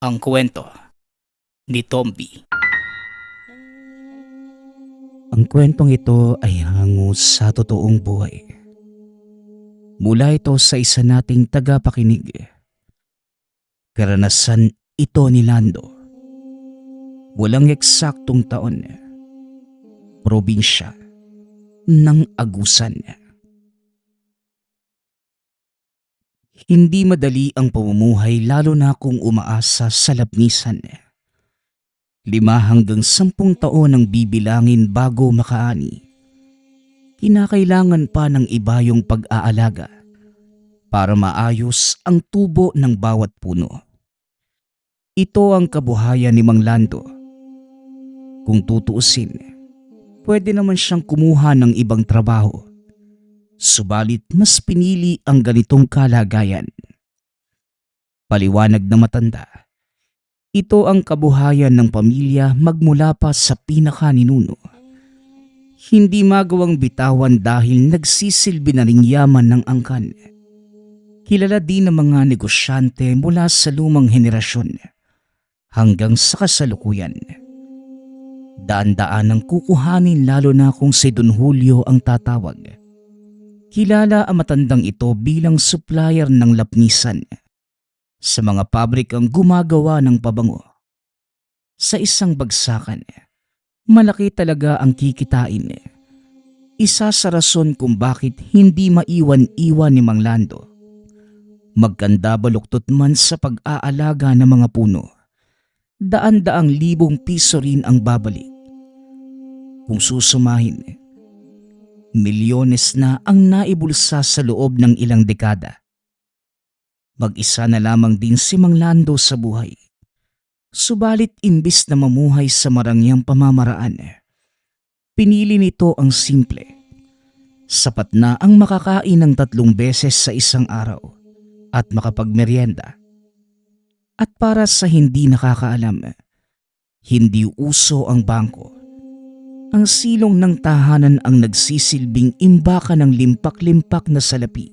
Ang kwento ni Tomby. Ang kwentong ito ay hango sa totoong buhay. Mula ito sa isa nating tagapakinig. Karanasan ito ni Lando. Walang eksaktong taon. Probinsya ng Agusan. Hindi madali ang pamumuhay lalo na kung umaasa sa labnisan. 5 hanggang 10 taon ang bibilangin bago makaani. Kinakailangan pa ng iba yung pag-aalaga para maayos ang tubo ng bawat puno. Ito ang kabuhayan ni Mang Lando. Kung tutuusin, pwede naman siyang kumuha ng ibang trabaho. Subalit mas pinili ang ganitong kalagayan. Paliwanag na matanda. Ito ang kabuhayan ng pamilya magmula pa sa pinakaninuno. Hindi magawang bitawan dahil nagsisilbi na ring yaman ng angkan. Kilala din ng mga negosyante mula sa lumang henerasyon hanggang sa kasalukuyan. Daan-daan ang kukuhanin lalo na kung si Don Julio ang tatawag. Kilala ang matandang ito bilang supplier ng lapnisan sa mga pabrikang gumagawa ng pabango. Sa isang bagsakan, malaki talaga ang kikitain. Isa sa rason kung bakit hindi maiwan-iwan ni Mang Lando. Magkanda baluktot man sa pag-aalaga ng mga puno, daan-daang libong piso rin ang babalik. Kung susumahin, milyones na ang naibulsa sa loob ng ilang dekada. Mag-isa na lamang din si Mang Lando sa buhay. Subalit imbis na mamuhay sa marangyang pamamaraan, pinili nito ang simple. Sapat na ang makakain ng 3 beses sa isang araw at makapagmeryenda. At para sa hindi nakakaalam, hindi uso ang bangko. Ang silong ng tahanan ang nagsisilbing imbakan ng limpak-limpak na salapi.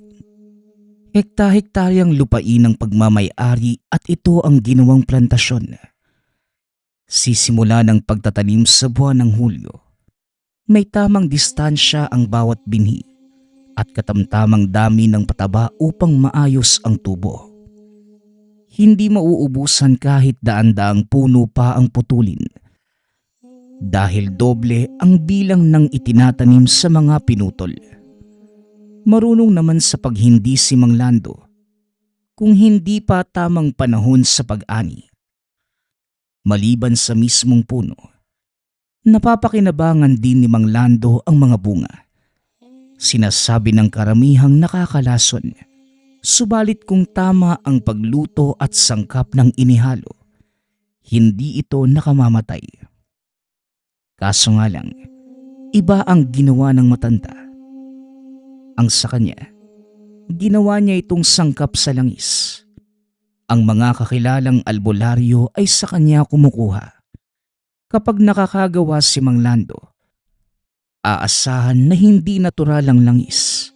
Hekta-hektaryang lupain ng pagmamay-ari at ito ang ginawang plantasyon. Sisimula ng pagtatanim sa buwan ng Hulyo. May tamang distansya ang bawat binhi at katamtamang dami ng pataba upang maayos ang tubo. Hindi mauubusan kahit daan-daang puno pa ang putulin. Dahil doble ang bilang ng itinatanim sa mga pinutol. Marunong naman sa paghindi si Mang Lando kung hindi pa tamang panahon sa pag-ani. Maliban sa mismong puno, napapakinabangan din ni Mang Lando ang mga bunga. Sinasabi ng karamihang nakakalason, subalit kung tama ang pagluto at sangkap ng inihalo, hindi ito nakamamatay. Kaso nga lang, iba ang ginawa ng matanda. Ang sa kanya, ginawa niya itong sangkap sa langis. Ang mga kakilalang albularyo ay sa kanya kumukuha. Kapag nakakagawa si Mang Lando, aasahan na hindi natural ang langis.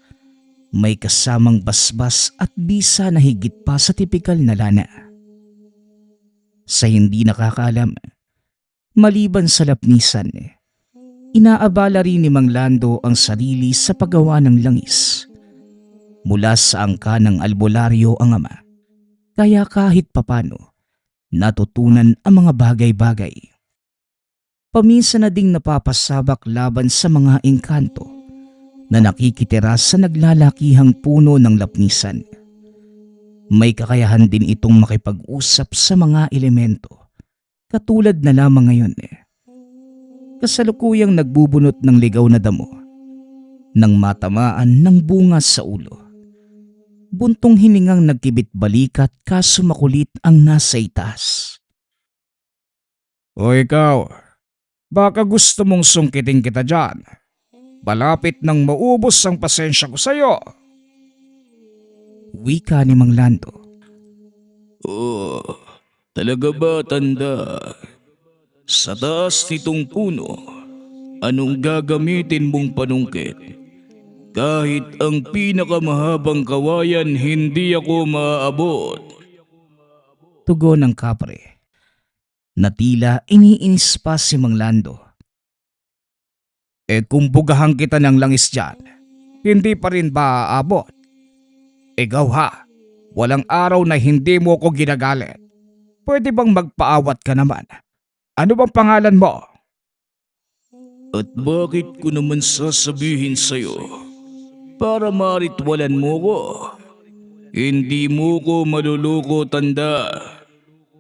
May kasamang basbas at bisa na higit pa sa tipikal na lana. Sa hindi nakakaalam, maliban sa lapnisan, inaabala rin ni Mang Lando ang sarili sa paggawa ng langis. Mula sa angka ng albularyo ang ama, kaya kahit papano, natutunan ang mga bagay-bagay. Paminsan na ding napapasabak laban sa mga engkanto na nakikitira sa naglalakihang puno ng lapnisan. May kakayahan din itong makipag-usap sa mga elemento, katulad na lamang ngayon. Kasalukuyang nagbubunot ng ligaw na damo nang matamaan ng bunga sa ulo. Buntong hiningang nagkibit-balikat kaso makulit ang nasa itaas. O ikaw, baka gusto mong sungkitin kita dyan. Malapit nang maubos ang pasensya ko sa'yo. Wika ni Mang Lando. Oh, talaga ba, tanda? Sa taas nitong puno, anong gagamitin mong panungkit? Kahit ang pinakamahabang kawayan, hindi ako maaabot. Tugon ng kapre na tila iniinis pa si Mang Lando. Kung bugahan kita ng langis dyan, hindi pa rin ba aabot? Ikaw ha, walang araw na hindi mo ko ginagalit. Pwede bang magpaawat ka naman? Ano bang pangalan mo? At bakit ko naman sasabihin sa'yo? Para maritwalan mo ko. Hindi mo ko maluluko, tanda.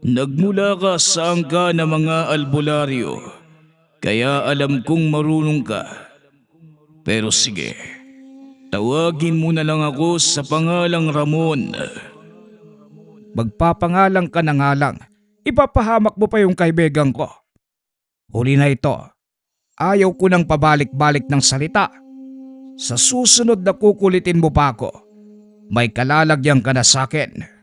Nagmula ka sa angka ng mga albularyo. Kaya alam kong marunong ka. Pero sige, tawagin mo na lang ako sa pangalang Ramon. Magpapangalang ka na nga lang. Ipapahamak mo pa yung kaibigan ko. Huli na ito. Ayaw ko nang pabalik-balik ng salita. Sa susunod na kukulitin mo pa ako, may kalalagyan ka na sakin.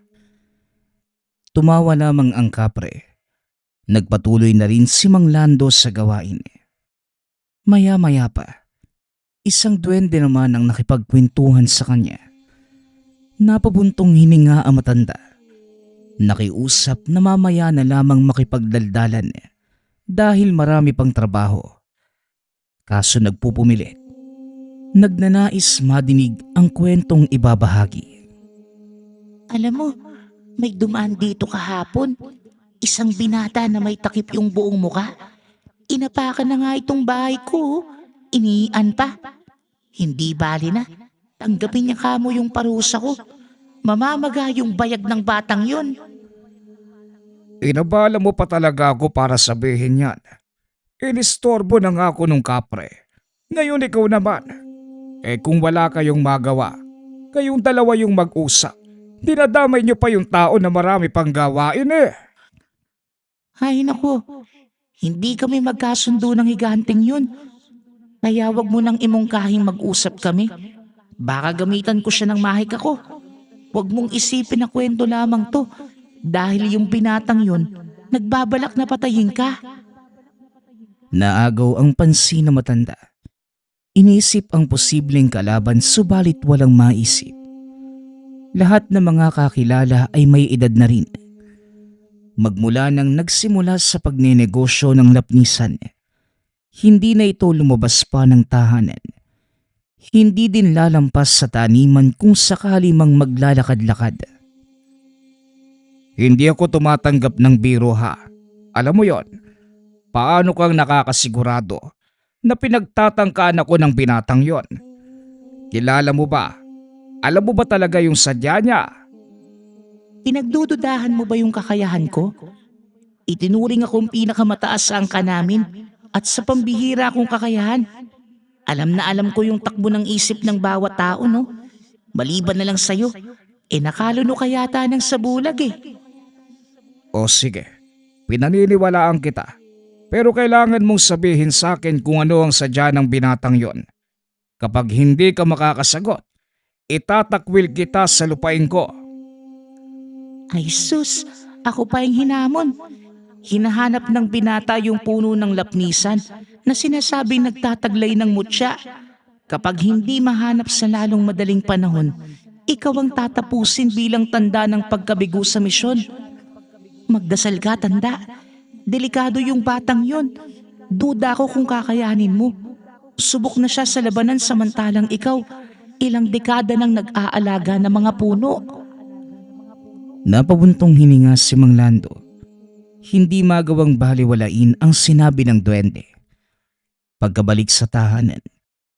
Tumawa lamang ang kapre. Nagpatuloy na rin si Mang Lando sa gawain. Maya-maya pa, isang duwende naman ang nakipagkwentuhan sa kanya. Napabuntong hininga ang matanda. Nakiusap na mamaya na lamang makipagdaldalan dahil marami pang trabaho. Kaso nagpupumilit. Nagnanais madinig ang kwentong ibabahagi. Alam mo, may dumaan dito kahapon. Isang binata na may takip yung buong muka. Inapakan na nga itong bahay ko. Inian pa. Hindi bali na. Tanggapin niya kamo yung parusa ko. Mamamaga yung bayag ng batang yun. Inabala mo pa talaga ako para sabihin yan. Inistorbo na nga ako nung kapre. Ngayon ikaw naman. Kung wala kayong magawa, kayong dalawa yung mag-usap. Dinadamay niyo pa yung tao na marami pang gawain Ay nako, hindi kami magkasundo ng higanteng yun. Kaya wag mo nang imungkahing mag-usap kami. Baka gamitan ko siya ng mahika ko. Wag mong isipin na kwento lamang to. Dahil yung binatang yun, nagbabalak na patayin ka. Naagaw ang pansin na matanda. Iniisip ang posibleng kalaban subalit walang maisip. Lahat ng mga kakilala ay may edad na rin. Magmula nang nagsimula sa pagnenegosyo ng lapnisan, hindi na ito lumabas pa ng tahanan. Hindi din lalampas sa taniman kung sakali mang maglalakad-lakad. Hindi ako tumatanggap ng biro ha. Alam mo yon, paano kang nakakasigurado na pinagtatangkaan ako ng binatang yon? Kilala mo ba? Alam mo ba talaga yung sadya niya? Pinagdududahan mo ba yung kakayahan ko? Itinuring akong pinakamataas sa angka namin at sa pambihira kong kakayahan. Alam na alam ko yung takbo ng isip ng bawat tao, no? Maliban na lang sa'yo, nakaluno ka yata ng sabulag O sige, pinaniniwalaan kita. Pero kailangan mong sabihin sa akin kung ano ang sadya ng binatang yon. Kapag hindi ka makakasagot, itatakwil kita sa lupain ko. Ay sus, ako pa yung hinamon. Hinahanap ng binata yung puno ng lapnisan na sinasabing nagtataglay ng mutya. Kapag hindi mahanap sa lalong madaling panahon, ikaw ang tatapusin bilang tanda ng pagkabigo sa misyon. Magdasal ka, tanda. Delikado yung batang yon. Duda ko kung kakayanin mo. Subok na siya sa labanan samantalang ikaw, ilang dekada nang nag-aalaga ng mga puno. Napabuntong hininga si Mang Lando. Hindi magawang baliwalain ang sinabi ng duwende. Pagkabalik sa tahanan,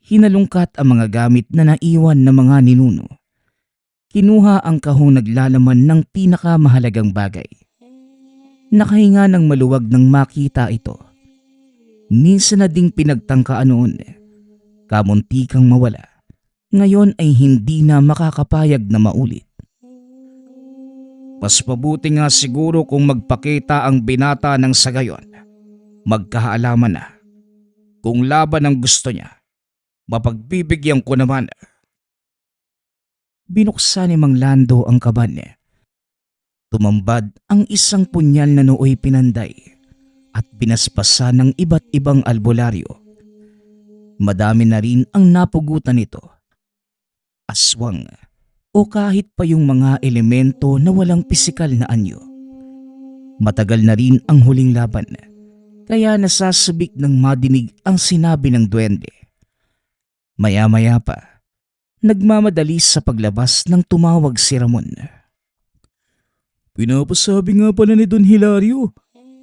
hinalungkat ang mga gamit na naiwan ng mga ninuno. Kinuha ang kahong naglalaman ng pinakamahalagang bagay. Nakahinga ng maluwag nang makita ito. Minsan na ding pinagtangkaan noon, kamuntikang mawala. Ngayon ay hindi na makakapayag na maulit. Mas mabuti nga siguro kung magpakita ang binata ng sa gayon. Magkaalaman na. Kung laban ang gusto niya, mapagbibigyan ko naman. Binuksan ni Mang Lando ang kaban. Tumambad ang isang punyal na nooy pinanday at binaspasa ng iba't ibang albularyo. Madami na rin ang napugutan nito. Aswang o kahit pa yung mga elemento na walang pisikal na anyo. Matagal na rin ang huling laban, kaya nasasabik ng madinig ang sinabi ng duwende. Maya-maya pa, nagmamadali sa paglabas nang tumawag si Ramon. Pinapasabi nga pala ni Don Hilario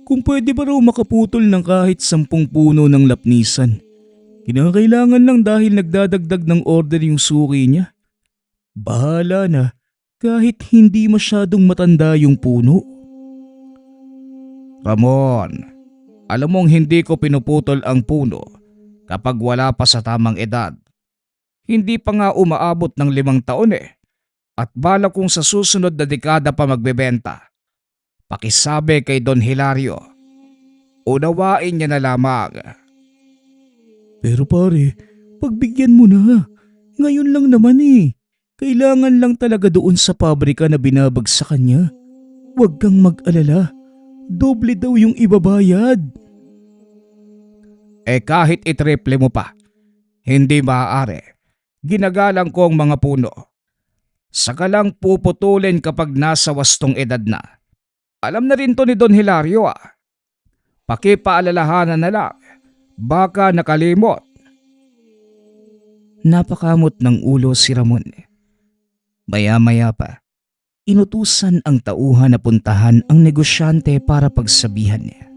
kung pwede ba raw makaputol ng kahit 10 puno ng lapnisan. Kinakailangan lang dahil nagdadagdag ng order yung suki niya. Bahala na kahit hindi masyadong matanda yung puno. Ramon, alam mong hindi ko pinuputol ang puno kapag wala pa sa tamang edad. Hindi pa nga umaabot ng 5 taon eh. At bala kong sa susunod na dekada pa magbebenta. Pakisabi kay Don Hilario. Unawain niya na lamang. Pero pare, pagbigyan mo na. Ngayon lang naman eh. Kailangan lang talaga doon sa pabrika na binabagsakan niya. Huwag kang mag-alala. Doble daw yung ibabayad. Kahit itriple mo pa, hindi maaari. Ginagalang ko ang mga puno. Saka lang puputulin kapag nasa wastong edad na. Alam na rin to ni Don Hilario ah. Pakipaalalahanan na lang. Baka nakalimot. Napakamot ng ulo si Ramon. Maya-maya pa, inutusan ang tauhan na puntahan ang negosyante para pagsabihan niya.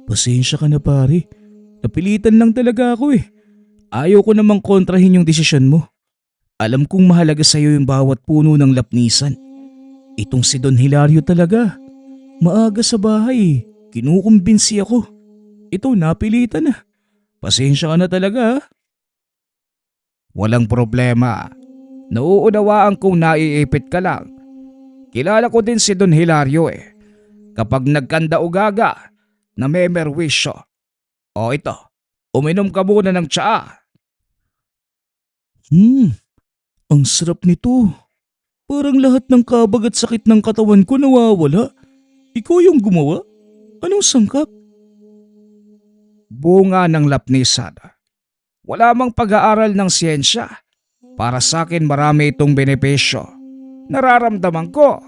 Pasensya ka na pare. Napilitan lang talaga ako eh. Ayaw ko namang kontrahin yung desisyon mo. Alam kong mahalaga sa iyo yung bawat puno ng lapnisan. Itong si Don Hilario talaga. Maaga sa bahay, kinukumbinsi ako. Ito, napilitan na. Pasensya ka na talaga ha. Walang problema. Nauunawaan kong naiipit ka lang. Kilala ko din si Don Hilario eh. Kapag nagkanda ugaga, na may merwisyo. O ito, uminom ka muna ng tsaa. Ang sarap nito. Parang lahat ng kabag at sakit ng katawan ko nawawala. Ikaw yung gumawa? Anong sangkap? Bunga ng lapnisan. Wala mang pag-aaral ng siyensya. Para sa akin marami itong benepisyo. Nararamdaman ko.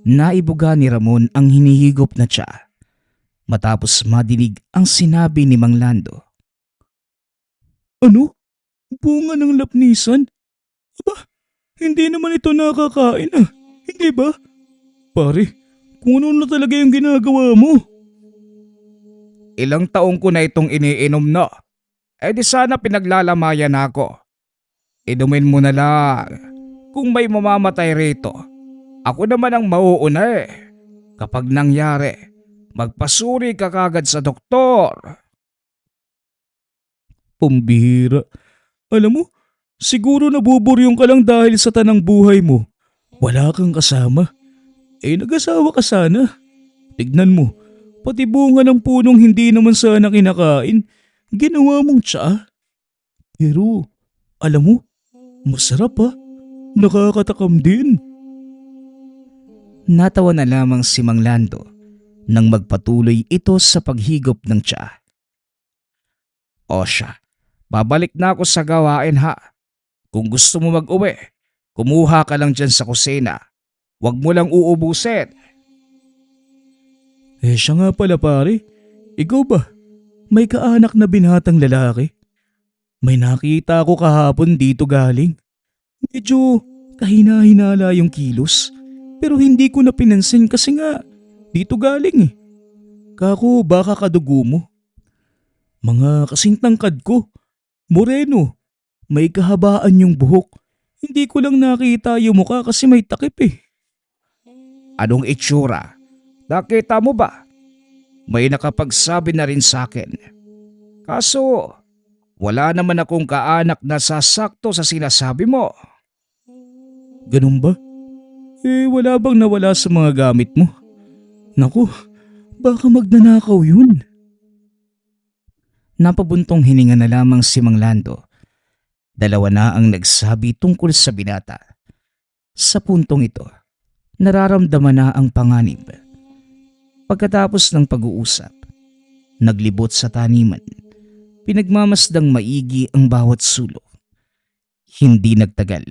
Naibuga ni Ramon ang hinihigop na tsaa matapos madinig ang sinabi ni Mang Lando. Ano? Bunga ng lapnisan? Aba, hindi naman ito nakakain ah. Hindi ba? Pare, kung ano na talaga yung ginagawa mo? Ilang taong ko na itong iniinom na. Di sana pinaglalamayan ako. Inumin mo na lang. Kung may mamamatay rito, ako naman ang mauuna eh. Kapag nangyari, magpasuri ka kagad sa doktor. Pambihira. Alam mo, siguro nabuburyong ka lang dahil sa tanang buhay mo. Wala kang kasama. Nag-asawa ka sana. Tignan mo, pati bunga ng punong hindi naman sana kinakain, ginawa mong tsaa. Pero, alam mo, masarap ha. Nakakatakam din. Natawa na lamang si Mang Lando nang magpatuloy ito sa paghigop ng tsaa. O siya, babalik na ako sa gawain ha. Kung gusto mo mag-uwi, kumuha ka lang dyan sa kusina. Huwag mo lang uubusin. Siya nga pala pare. Ikaw ba? May kaanak na binatang lalaki? May nakita ako kahapon dito galing. Medyo kahina-hinala yung kilos. Pero hindi ko na pinansin kasi nga dito galing eh. Kako baka kadugo mo. Mga kasing tangkad ko. Moreno. May kahabaan yung buhok. Hindi ko lang nakita yung mukha kasi may takip eh. Anong itsura? Nakita mo ba? May nakapagsabi na rin sa akin. Kaso, wala naman akong kaanak na sasakto sa sinasabi mo. Ganun ba? Wala bang nawala sa mga gamit mo? Naku, baka magnanakaw yun. Napabuntong hininga na lamang si Mang Lando. Dalawa na ang nagsabi tungkol sa binata. Sa puntong ito, nararamdaman na ang panganib. Pagkatapos ng pag-uusap, naglibot sa taniman, pinagmamasdang maigi ang bawat sulok. Hindi nagtagal,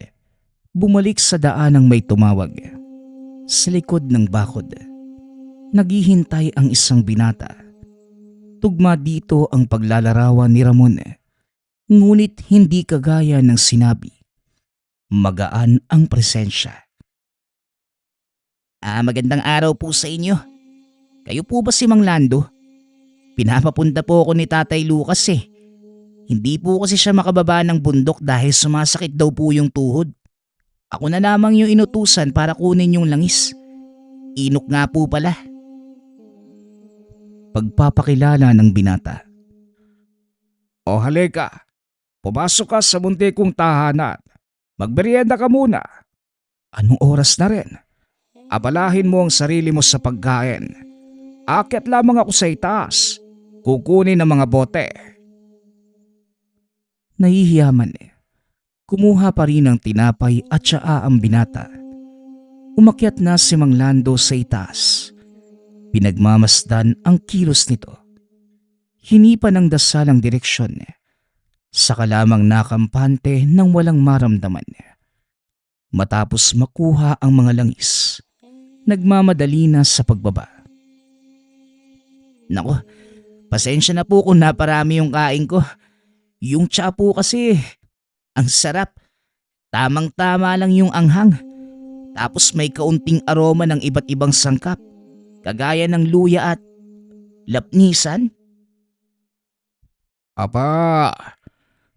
bumalik sa daanang may tumawag. Sa likod ng bakod, naghihintay ang isang binata. Tugma dito ang paglalarawan ni Ramon, ngunit hindi kagaya ng sinabi. Magaan ang presensya. Magandang araw po sa inyo. Kayo po ba si Mang Lando? Pinapapunta po ako ni Tatay Lucas eh. Hindi po kasi siya makababa ng bundok dahil sumasakit daw po yung tuhod. Ako na lamang yung inutusan para kunin yung langis. Inok nga po pala. Pagpapakilala ng binata. O halika, pumasok ka sa munti kong tahanan. Magmerienda ka muna. Anong oras na rin? Abalahin mo ang sarili mo sa pagkain. Aakyat lamang ako sa itaas. Kukunin ang mga bote. Nahihiyaman kumuha pa rin ng tinapay at tsaa ang binata. Umakyat na si Mang Lando sa itaas. Pinagmamasdan ang kilos nito. Hinipa ng dasal ang direksyon. Saka lamang nakampante nang walang maramdaman. Matapos makuha ang mga langis, nagmamadali na sa pagbaba. Nako, pasensya na po kung naparami yung kain ko. Yung tsaa po kasi, ang sarap. Tamang-tama lang yung anghang. Tapos may kaunting aroma ng iba't ibang sangkap. Kagaya ng luya at lapnisan. Aba,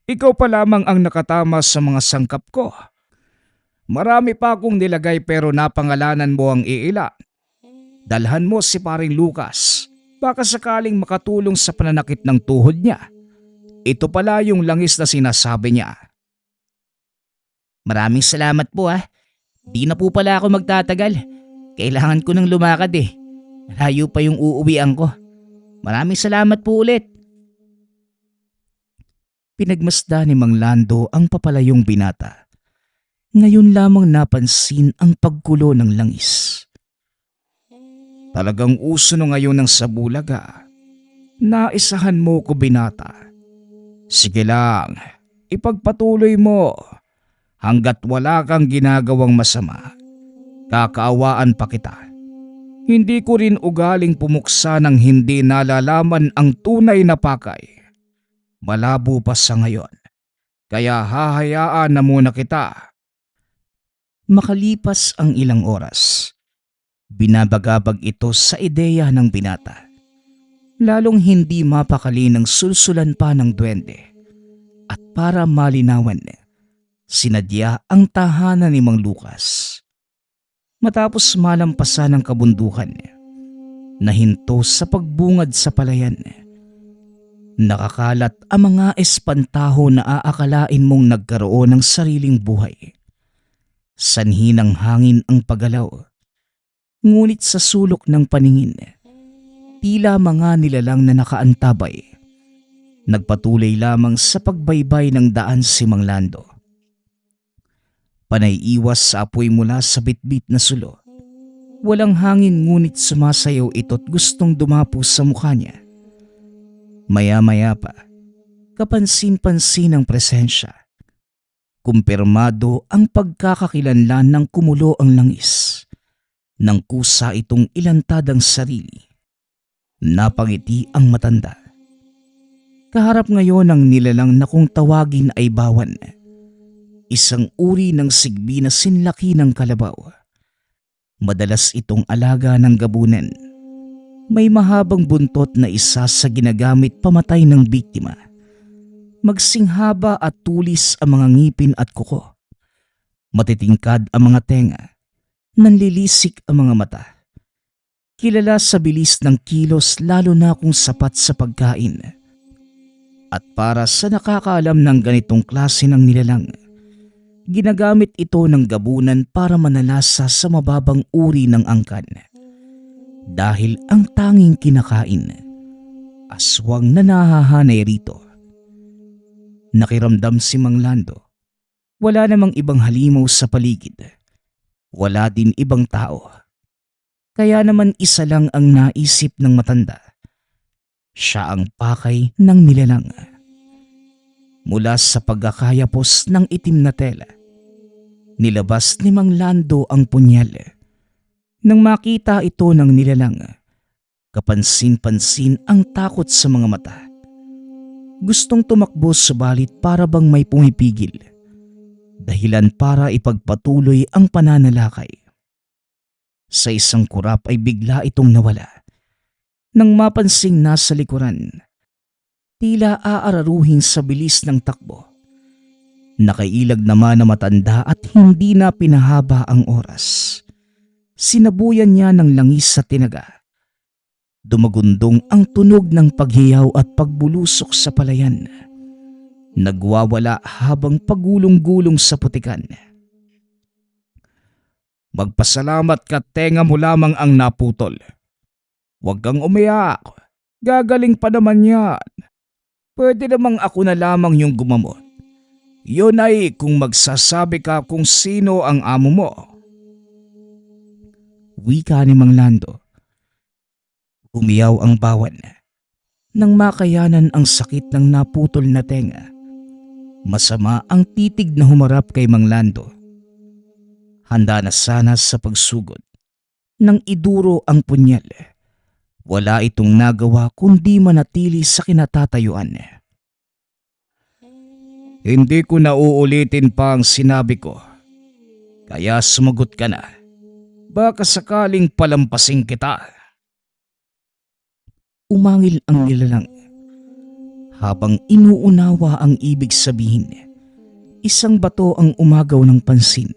ikaw pa lamang ang nakatama sa mga sangkap ko. Marami pa akong nilagay pero napangalanan mo ang iila. Dalhan mo si paring Lucas. Baka sakaling makatulong sa pananakit ng tuhod niya. Ito pala yung langis na sinasabi niya. Maraming salamat po ah. Di na po pala ako magtatagal. Kailangan ko nang lumakad eh. Malayo pa yung uuwian ko. Maraming salamat po ulit. Pinagmasdan ni Mang Lando ang papalayong binata. Ngayon lamang napansin ang pagkulo ng langis. Talagang uso na ngayon ng sabulaga. Naisahan mo ko binata. Sige lang, ipagpatuloy mo. Hanggat wala kang ginagawang masama, kakaawaan pa kita. Hindi ko rin ugaling pumuksa ng hindi nalalaman ang tunay na pakay. Malabo pa sa ngayon, kaya hahayaan na muna kita. Makalipas ang ilang oras, binabagabag ito sa ideya ng binata. Lalong hindi mapakali ng sulsulan pa ng duwende. At para malinawan, sinadya ang tahanan ni Mang Lucas. Matapos malampasan ang kabundukan, nahinto sa pagbungad sa palayan. Nakakalat ang mga espantaho na aakalain mong nagkaroon ng sariling buhay. Sanhi ng hangin ang paggalaw, ngunit sa sulok ng paningin, tila mga nilalang na nakaantabay. Nagpatuloy lamang sa pagbaybay ng daan si Mang Lando. Panay iwas sa apoy mula sa bitbit na sulo. Walang hangin ngunit sumasayaw ito't gustong dumapo sa mukha niya. Maya-maya pa, kapansin-pansin ang presensya. Kumpirmado ang pagkakakilanlan ng kumulo ang langis. Nang kusa itong ilantad ang sarili. Napangiti ang matanda. Kaharap ngayon ang nilalang na kung tawagin ay bawan. Isang uri ng sigbi na sinlaki ng kalabaw. Madalas itong alaga ng gabunan. May mahabang buntot na isa sa ginagamit pamatay ng biktima. Magsinghaba at tulis ang mga ngipin at kuko. Matitingkad ang mga tenga. Nanlilisik ang mga mata. Kilala sa bilis ng kilos lalo na kung sapat sa pagkain. At para sa nakakaalam ng ganitong klase ng nilalang, ginagamit ito ng gabunan para manalasa sa mababang uri ng angkan. Dahil ang tanging kinakain, aswang na nahahanay rito. Nakiramdam si Mang Lando. Wala namang ibang halimaw sa paligid. Wala din ibang tao. Kaya naman isa lang ang naisip ng matanda. Siya ang pakay ng nilalang. Mula sa pagkakayapos ng itim na tela, nilabas ni Mang Lando ang punyal. Nang makita ito ng nilalang, kapansin-pansin ang takot sa mga mata. Gustong tumakbo subalit para bang may pumipigil. Dahilan para ipagpatuloy ang pananalakay. Sa isang kurap ay bigla itong nawala. Nang mapansing nasa likuran, tila aararuhin sa bilis ng takbo. Nakailag naman na matanda at hindi na pinahaba ang oras. Sinabuyan niya ng langis sa tinaga. Dumagundong ang tunog ng paghiyaw at pagbulusok sa palayan. Nagwawala habang pagulong-gulong sa putikan. Magpasalamat ka, tenga mo lamang ang naputol. Huwag kang umiyak. Gagaling pa naman yan. Pwede namang ako na lamang yung gumamot. Yun ay kung magsasabi ka kung sino ang amo mo. Wika ni Mang Lando. Umiyaw ang bawan. Nang makayanan ang sakit ng naputol na tenga, masama ang titig na humarap kay Mang Lando. Handa na sana sa pagsugod. Nang iduro ang punyal, wala itong nagawa kundi manatili sa kinatatayuan. Hindi ko na uulitin pa ang sinabi ko. Kaya sumagot ka na. Baka sakaling palampasin kita. Umangil ang nilalang. Habang inuunawa ang ibig sabihin, isang bato ang umagaw ng pansin.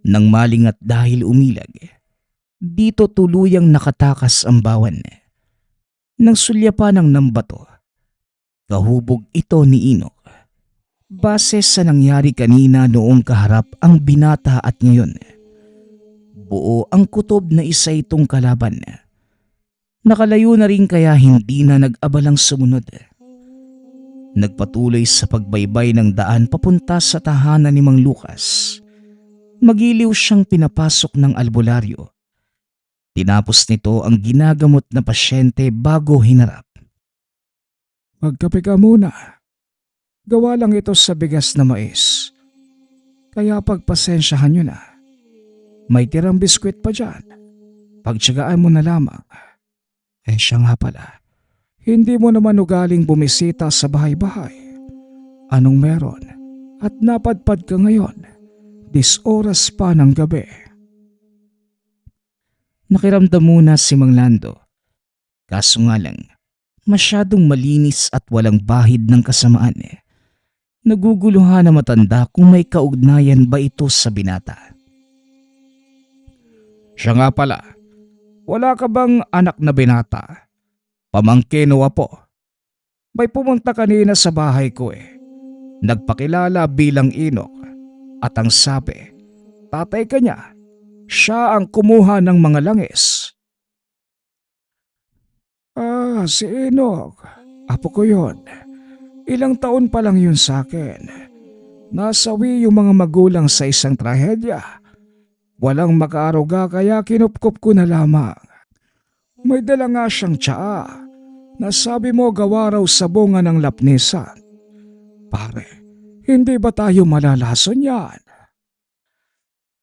Nang malingat dahil umilag, dito tuluyang nakatakas ang bawan. Nang sulyapan ng bato, kahubog ito ni Inok. Base sa nangyari kanina noong kaharap ang binata at ngayon, buo ang kutob na isa itong kalaban. Nakalayo na rin kaya hindi na nag-abalang sumunod. Nagpatuloy sa pagbaybay ng daan papunta sa tahanan ni Mang Lucas. Magiliw siyang pinapasok ng albularyo. Tinapos nito ang ginagamot na pasyente bago hinarap. Magkape ka muna. Gawa lang ito sa bigas na mais. Kaya pagpasensyahan nyo na. May tirang biskwit pa dyan. Pagtsagaan mo na lamang. Siya nga pala. Hindi mo naman ugaling bumisita sa bahay-bahay. Anong meron? At napadpad ka ngayon. 10 oras pa ng gabi. Nakiramdam muna si Mang Lando. Kaso nga lang, masyadong malinis at walang bahid ng kasamaan. Naguguluhan na matanda kung may kaugnayan ba ito sa binata. Siya nga pala. Wala ka bang anak na binata? Pamangkin o apo? May pumunta kanina sa bahay ko Nagpakilala bilang Inok. At ang sabi, tatay ka niya. Siya ang kumuha ng mga langis. Si Inok. Apo ko yon. Ilang taon pa lang yun sa akin. Nasawi yung mga magulang sa isang trahedya. Walang makaaruga kaya kinupkop ko na lamang. May dala nga siyang tsaa. Nasabi mo gawa raw sa bunga ng lapnisan. Pare, hindi ba tayo malalason yan?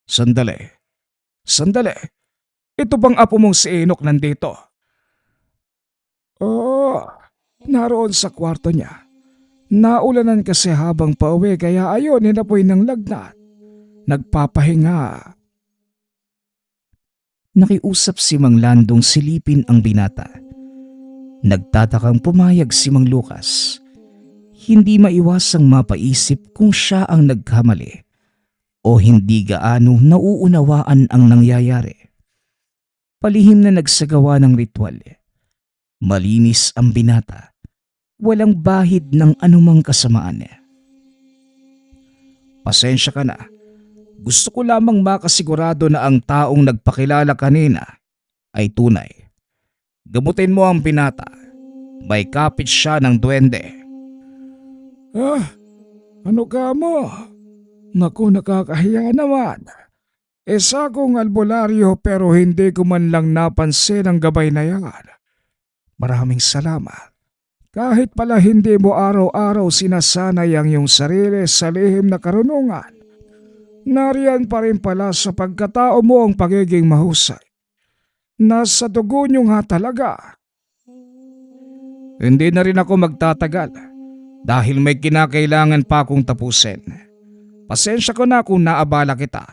Sandali. Ito bang apo mong si Inok nandito? Oo, naroon sa kwarto niya. Naulanan kasi habang pauwi kaya ayon hinapoy ng lagnat. Nagpapahinga. Nakiusap si Mang Landong silipin ang binata. Nagtatakang pumayag si Mang Lucas. Hindi maiwasang mapaisip kung siya ang nagkamali o hindi gaano nauunawaan ang nangyayari. Palihim na nagsagawa ng ritual. Malinis ang binata. Walang bahid ng anumang kasamaan. Pasensya ka na. Gusto ko lamang makasigurado na ang taong nagpakilala kanina ay tunay. Gamutin mo ang binata. May kapit siya ng duwende. Ano ka mo? Naku, nakakahiya naman. Isa kong albularyo pero hindi ko man lang napansin ang gabay na yan. Maraming salamat. Kahit pala hindi mo araw-araw sinasanay ang iyong sarili sa lihim na karunungan, Nariyan pa rin pala sa pagkatao mo ang pagiging mahusay. Nasa dugo niyo nga talaga. Hindi na rin ako magtatagal dahil may kinakailangan pa akong tapusin. Pasensya ko na kung naabala kita.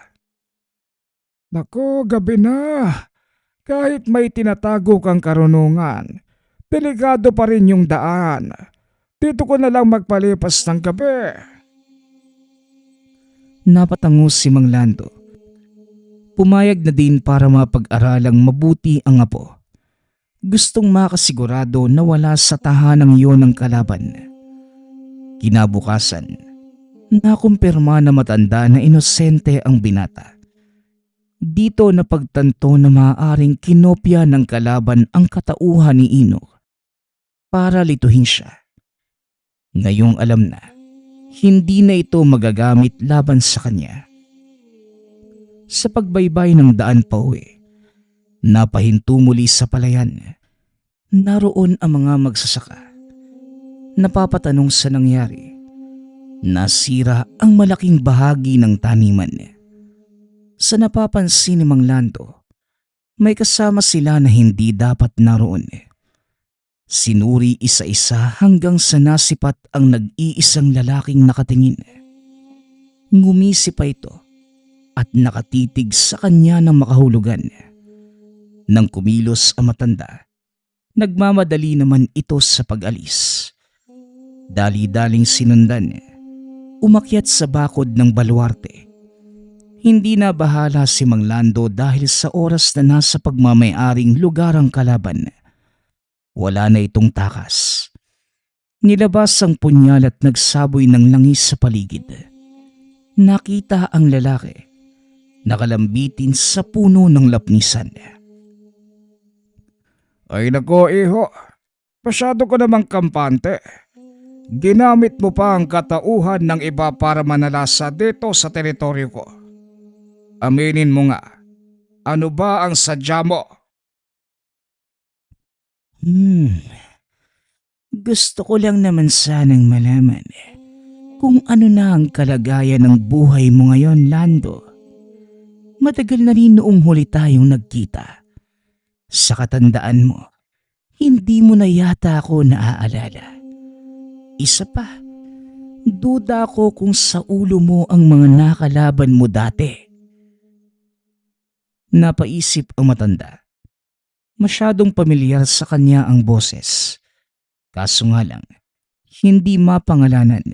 Nako, gabi na. Kahit may tinatago kang karunungan, delikado pa rin yung daan. Dito ko na lang magpalipas ng gabi. Napatango si Mang Lando. Pumayag na din para mapag-aralang mabuti ang apo. Gustong makasigurado na wala sa tahanang iyon ang kalaban. Kinabukasan, nakumpirma na matanda na inosente ang binata. Dito napagtanto na maaaring kinopya ng kalaban ang katauhan ni Enoch para lituhin siya. Ngayong alam na, hindi na ito magagamit laban sa kanya. Sa pagbaybay ng daan pauwi, napahinto muli sa palayan. Naroon ang mga magsasaka. Napapatanong sa nangyari. Nasira ang malaking bahagi ng taniman. Sa napapansin ni Mang Lando, may kasama sila na hindi dapat naroon. Sinuri isa-isa hanggang sa nasipat ang nag-iisang lalaking nakatingin. Ngumisi pa ito at nakatitig sa kanya ng makahulugan. Nang kumilos ang matanda, nagmamadali naman ito sa pag-alis. Dali-daling sinundan, umakyat sa bakod ng baluarte. Hindi na bahala si Mang Lando dahil sa oras na nasa pagmamayaring lugar ang kalaban. Wala na itong takas. Nilabas ang punyal at nagsaboy ng langis sa paligid. Nakita ang lalaki, nakalambitin sa puno ng lapnisan. Ay nako, iho. Masyado ko namang kampante. Ginamit mo pa ang katauhan ng iba para manalasa dito sa teritoryo ko. Aminin mo nga, ano ba ang sadya mo? Gusto ko lang naman sanang malaman kung ano na ang kalagayan ng buhay mo ngayon, Lando. Matagal na rin noong huli tayong nagkita. Sa katandaan mo, hindi mo na yata ako naaalala. Isa pa, duda ko kung sa ulo mo ang mga nakalaban mo dati. Napaisip ang matanda. Masyadong pamilyar sa kanya ang boses. Kaso nga lang, hindi mapangalanan.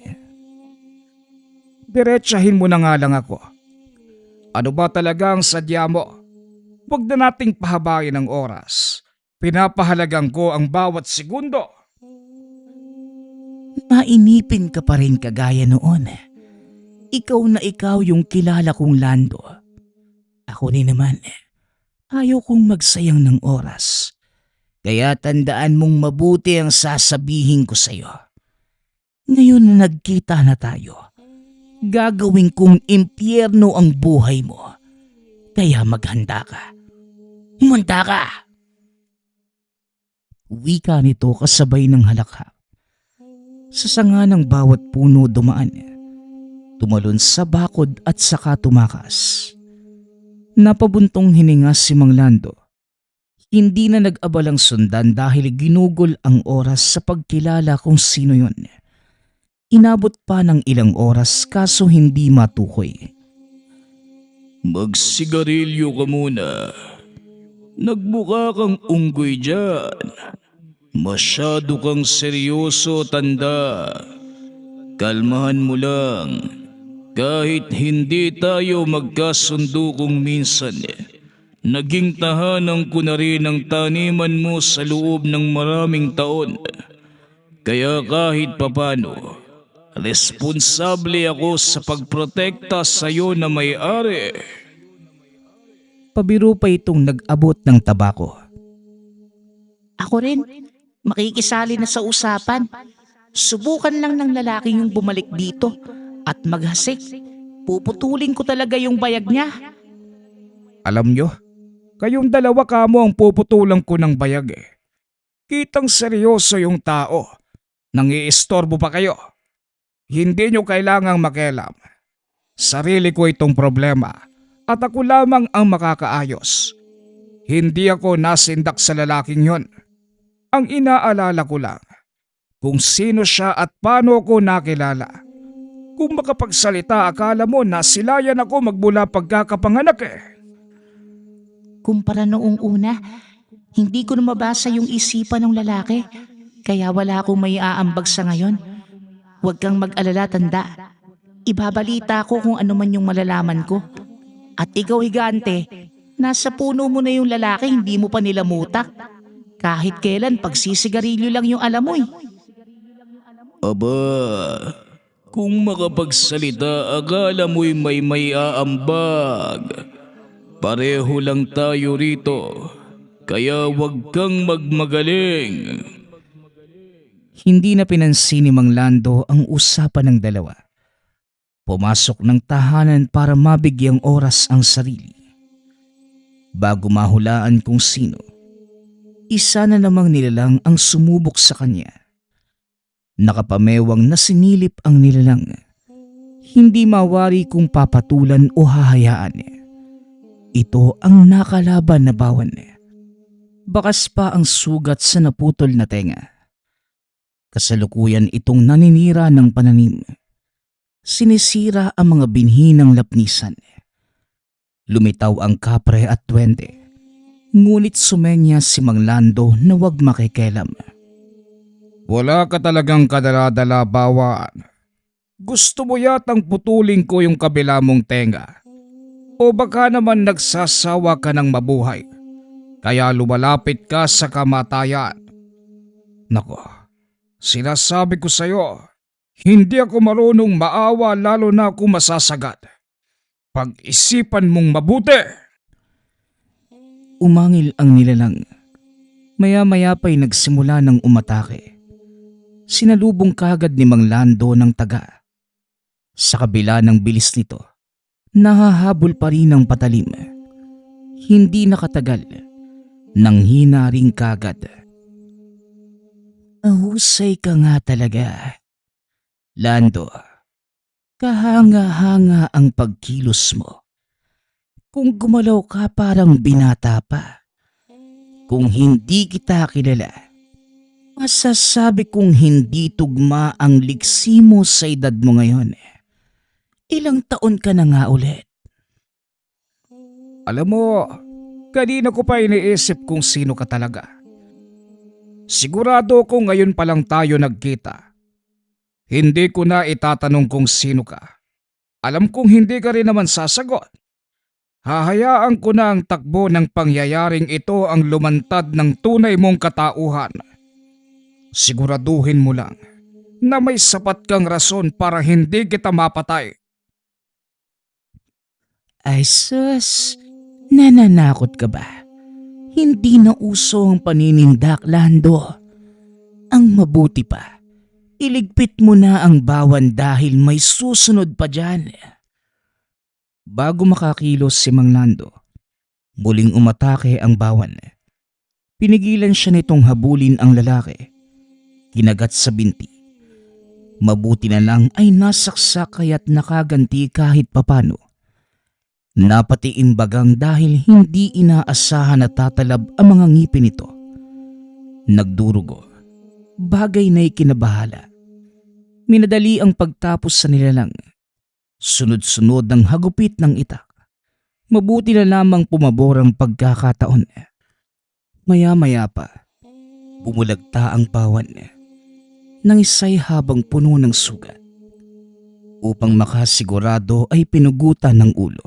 Diretsahin mo na nga lang ako. Ano ba talaga ang sadya mo? Huwag na nating pahabain ang oras. Pinapahalagan ko ang bawat segundo. Mainipin ka pa rin kagaya noon. Ikaw na ikaw yung kilala kong Lando. Ako rin naman, ayaw kong magsayang ng oras. Kaya tandaan mong mabuti ang sasabihin ko sa'yo. Ngayon na nagkita na tayo, gagawin kong impyerno ang buhay mo. Kaya maghanda ka. Humanda ka! Wika nito kasabay ng halakhak. Sa sanga ng bawat puno dumaan. Tumalon sa bakod at saka tumakas. Napabuntong hininga si Mang Lando. Hindi na nag-abalang sundan dahil ginugol ang oras sa pagkilala kung sino yon. Inabot pa ng ilang oras kaso hindi matukoy. Magsigarilyo ka muna. Nagmukha kang unggoy dyan. Masyado kang seryoso, tanda. Kalmahan mo lang. Kahit hindi tayo magkasundo kung minsan, naging tahanan ko na rin ang taniman mo sa loob ng maraming taon. Kaya kahit papano, responsable ako sa pagprotekta sa iyo na may-ari. Pabiro pa itong nag-abot ng tabako. Ako rin, makikisali na sa usapan. Subukan lang ng lalaki yung bumalik dito at maghasik. Puputulin ko talaga yung bayag niya. Alam nyo, kayong dalawa kamo ang puputulang ko ng bayag eh. Kitang seryoso yung tao. Nangiistorbo pa kayo. Hindi nyo kailangang makialam. Sarili ko itong problema at ako lamang ang makakaayos. Hindi ako nasindak sa lalaking yon. Ang inaalala ko lang kung sino siya at paano ko nakilala. Kung makapagsalita, akala mo na silayan ako magmula pagkakapanganak eh. Kumpara noong una, hindi ko na mabasa yung isipan ng lalaki, kaya wala akong may aambag sa ngayon. Huwag kang mag-alala, tanda. Ibabalita ko kung ano man yung malalaman ko. At ikaw, higante, nasa puno mo na yung lalaki, hindi mo pa nilamutak. Kahit kailan, pagsisigarilyo lang yung alam mo eh. Aba, kung makapagsalita, akala mo'y may aambag. Pareho lang tayo rito, kaya huwag kang magmagaling. Hindi na pinansin ni Mang Lando ang usapan ng dalawa. Pumasok ng tahanan para mabigyang oras ang sarili. Bago mahulaan kung sino, isa na namang nilalang ang sumubok sa kanya. Nakapamewang na sinilip ang nilalang. Hindi mawari kung papatulan o hahayaan. Ito ang nakalaban na bawan. Bakas pa ang sugat sa naputol na tenga. Kasalukuyan itong naninira ng pananim. Sinisira ang mga binhi ng lapnisan. Lumitaw ang kapre at 20. Ngunit sumenya si Mang Lando na huwag makikialam. Wala ka talagang kadala-dala, bawan. Gusto mo yatang putulin ko yung kabila mong tenga. O baka naman nagsasawa ka ng mabuhay, kaya lumalapit ka sa kamatayan. Nako, sinasabi ko sa'yo, hindi ako marunong maawa lalo na kung masasagad. Pag-isipan mong mabuti. Umangil ang nilalang. Maya-maya pa'y nagsimula ng umatake. Sinalubong kagad ni Mang Lando ng taga. Sa kabila ng bilis nito, nahahabol pa rin ang patalim. Hindi nakatagal, nanghina rin kagad. Ahusay ka nga talaga. Lando, kahanga-hanga ang pagkilos mo. Kung gumalaw ka parang binata pa. Kung hindi kita kilala, masasabi kong hindi tugma ang liksi mo sa edad mo ngayon. Ilang taon ka na nga ulit? Alam mo, kanina ko pa iniisip kung sino ka talaga. Sigurado ko ngayon pa lang tayo nagkita. Hindi ko na itatanong kung sino ka. Alam kong hindi ka rin naman sasagot. Hahayaan ko na ang takbo ng pangyayaring ito ang lumantad ng tunay mong katauhan. Siguraduhin mo lang na may sapat kang rason para hindi kita mapatay. Ay sus, nananakot ka ba? Hindi na uso ang paninindak, Lando. Ang mabuti pa, iligpit mo na ang bawan dahil may susunod pa dyan. Bago makakilos si Mang Lando, muling umatake ang bawan. Pinigilan siya nitong habulin ang lalaki. Kinagat sa binti. Mabuti na lang ay nasaksak kaya't nakaganti kahit papano. Napatiimbagang dahil hindi inaasahan na tatalab ang mga ngipin nito. Nagdurugo. Bagay na ikinabahala. Minadali ang pagtapos sa nilalang. Sunod-sunod ang hagupit ng itak. Mabuti na lamang pumabor ang pagkakataon. Maya-maya pa, bumulagta ang bawan ng isay habang puno ng sugat. Upang makasigurado ay pinugutan ng ulo.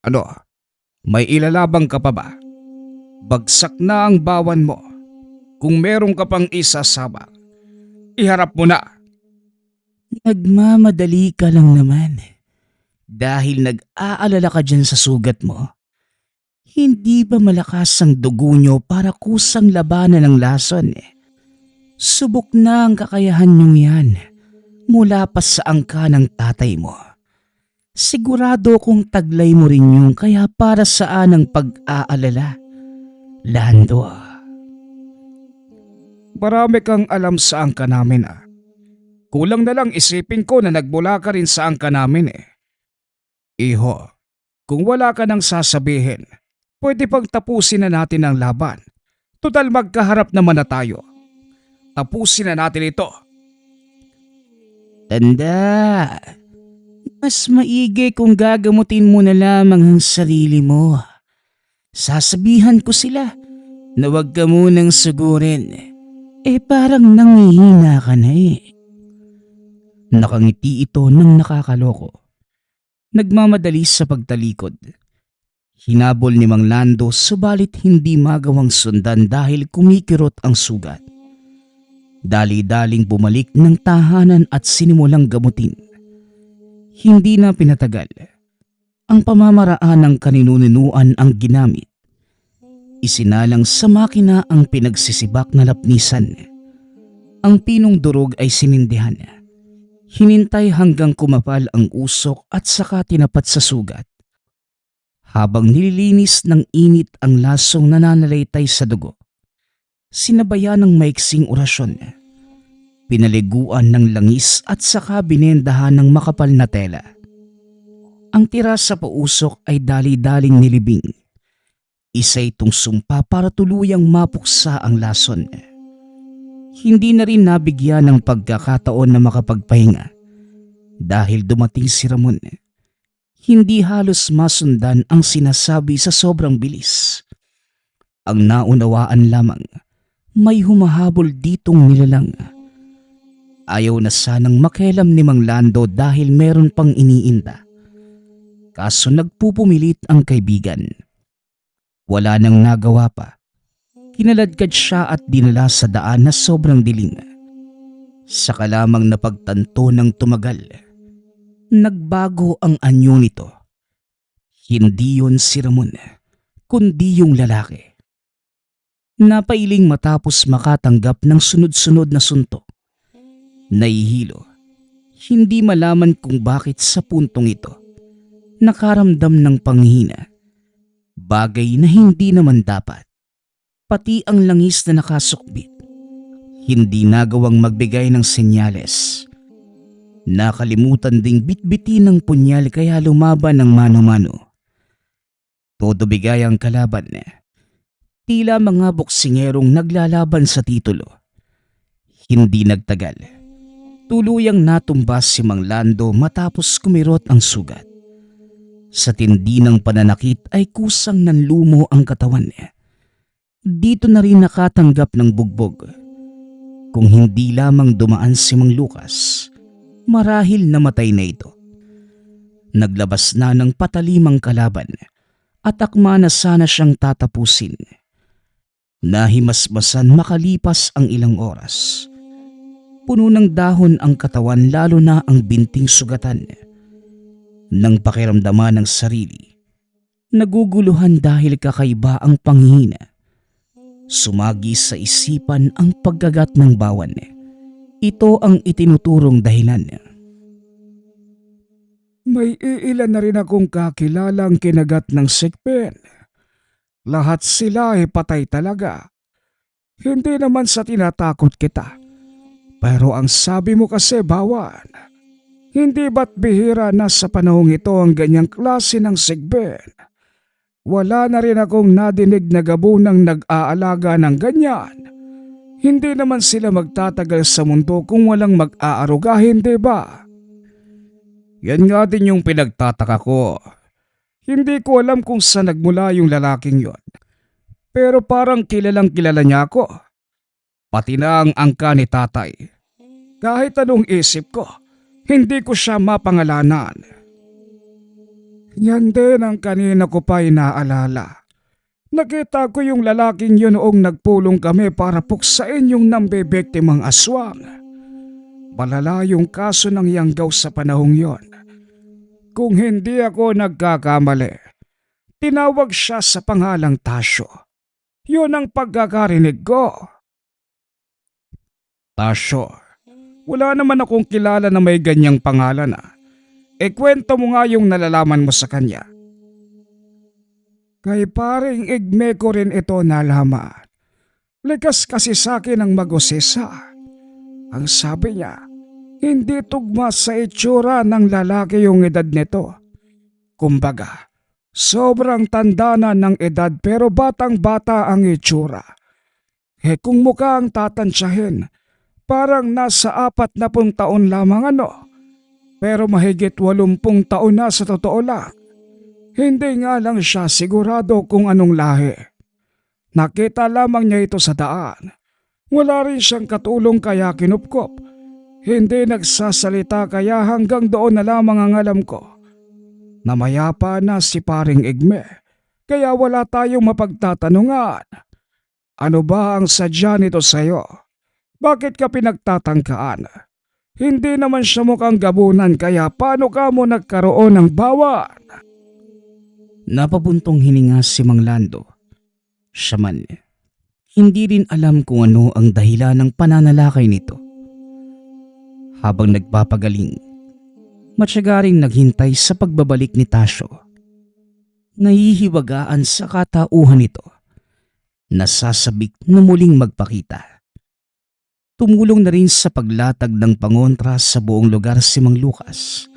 Ano? May ilalabang ka pa ba? Bagsak na ang bawan mo. Kung meron ka pang isasabak, iharap mo na. Nagmamadali ka lang naman. Dahil nag-aalala ka dyan sa sugat mo. Hindi ba malakas ang dugo nyo para kusang labanan ng lason? Subok na ang kakayahan nyong yan mula pa sa angka ng tatay mo. Sigurado kong taglay mo rin yung kaya para saan ang pag-aalala. Lando. Marami kang alam sa angka namin ah. Kulang na lang isipin ko na nagmula ka rin sa angka namin eh. Iho, kung wala ka nang sasabihin, pwede pang tapusin na natin ang laban. Total magkaharap naman na tayo. Tapusin na natin ito. Tanda, mas maigi kung gagamutin mo na lamang ang sarili mo. Sasabihan ko sila na huwag ka munang sugurin. Parang nangihina ka na eh. Nakangiti ito ng nakakaloko. Nagmamadali sa pagtalikod. Hinabol ni Mang Lando subalit hindi magawang sundan dahil kumikirot ang sugat. Dali-daling bumalik ng tahanan at sinimulang gamutin. Hindi na pinatagal. Ang pamamaraan ng kaninunuan ang ginamit. Isinalang sa makina ang pinagsisibak na lapnisan. Ang pinong durog ay sinindihan. Hinintay hanggang kumapal ang usok at saka tinapat sa sugat. Habang nililinis ng init ang lasong nananalaytay sa dugo, sinabayan ng maiksing orasyon. Pinaliguan ng langis at saka binendahan ng makapal na tela. Ang tira sa pausok ay dali-daling nilibing. Isa itong sumpa para tuluyang mapuksa ang lason. Hindi na rin nabigyan ng pagkakataon na makapagpahinga. Dahil dumating si Ramon, hindi halos masundan ang sinasabi sa sobrang bilis. Ang naunawaan lamang, may humahabol ditong nilalang. Ayaw na sanang makialam ni Mang Lando dahil meron pang iniinda. Kaso nagpupumilit ang kaibigan. Wala nang nagawa pa. Kinaladkad siya at dinala sa daan na sobrang dilim. Saka lamang napagtanto ng tumagal. Nagbago ang anyo nito. Hindi yun si Ramon, kundi yung lalaki. Napailing matapos makatanggap ng sunod-sunod na suntok. Nahihilo. Hindi malaman kung bakit sa puntong ito. Nakaramdam ng panghina. Bagay na hindi naman dapat. Pati ang langis na nakasukbit. Hindi nagawang magbigay ng senyales. Nakalimutan ding bitbitin ng punyal kaya lumaban ng mano-mano. Todo bigay ang kalaban. Tila mga boksingerong naglalaban sa titulo. Hindi nagtagal. Tuluyang natumbas si Mang Lando matapos kumirot ang sugat. Sa tindi ng pananakit ay kusang nanlumo ang katawan niya. Dito na rin nakatanggap ng bugbog. Kung hindi lamang dumaan si Mang Lucas, marahil namatay na ito. Naglabas na ng patalimang kalaban at akma na sana siyang tatapusin. Nahimasmasan makalipas ang ilang oras. Puno ng dahon ang katawan lalo na ang binting sugatan. Nang pakiramdaman ng sarili, naguguluhan dahil kakaiba ang panghihina. Sumagi sa isipan ang paggagat ng bawan. Ito ang itinuturong dahilan. May iilan na rin akong kakilalang kinagat ng sikpen. Lahat sila ay patay talaga. Hindi naman sa tinatakot kita. Pero ang sabi mo kasi bawan, hindi ba't bihira na sa panahong ito ang ganyang klase ng sigben? Wala na rin akong nadinig na gabunang nag-aalaga ng ganyan. Hindi naman sila magtatagal sa mundo kung walang mag-aaruga, hindi ba? Yan nga din yung pinagtataka ko. Hindi ko alam kung saan nagmula yung lalaking yon. Pero parang kilalang kilala niya ako. Pati na ang angka ni tatay. Kahit anong isip ko, hindi ko siya mapangalanan. Yan din ang kanina ko pa inaalala. Nakita ko yung lalaking yun noong nagpulong kami para puksain yung nambibiktimang aswang. Malala yung kaso ng yanggaw sa panahong yon. Kung hindi ako nagkakamali, tinawag siya sa pangalang Tasyo. Yun ang pagkakarinig ko. Tasyo, wala naman akong kilala na may ganyang pangalan . Kwento mo nga yung nalalaman mo sa kanya. Kay paring Igme ko rin ito nalaman. Likas kasi sa akin ang mag-usisa. Ang sabi niya, Hindi tugma sa itsura ng lalaki yung edad nito. Kumbaga, sobrang tanda na ng edad pero batang-bata ang itsura. Kung mukha ang tatansyahin, parang nasa 40 taon lamang ano. Pero mahigit 80 taon na sa totoo lang. Hindi nga lang siya sigurado kung anong lahi. Nakita lamang niya ito sa daan. Wala rin siyang katulong kaya kinupkop. Hindi nagsasalita kaya hanggang doon na lamang ang alam ko. Namayapa na si paring Igme, kaya wala tayong mapagtatanungan. Ano ba ang sadya nito sa'yo? Bakit ka pinagtatangkaan? Hindi naman siya mukhang gabunan kaya paano ka mo nagkaroon ng bawan? Napabuntong hininga si Mang Lando. Siya man, hindi rin alam kung ano ang dahilan ng pananalakay nito. Habang nagpapagaling, matyaga ring naghintay sa pagbabalik ni Tasyo. Nahihiwagaan sa katauhan nito, nasasabik na muling magpakita. Tumulong na rin sa paglatag ng pangontra sa buong lugar si Mang Lucas.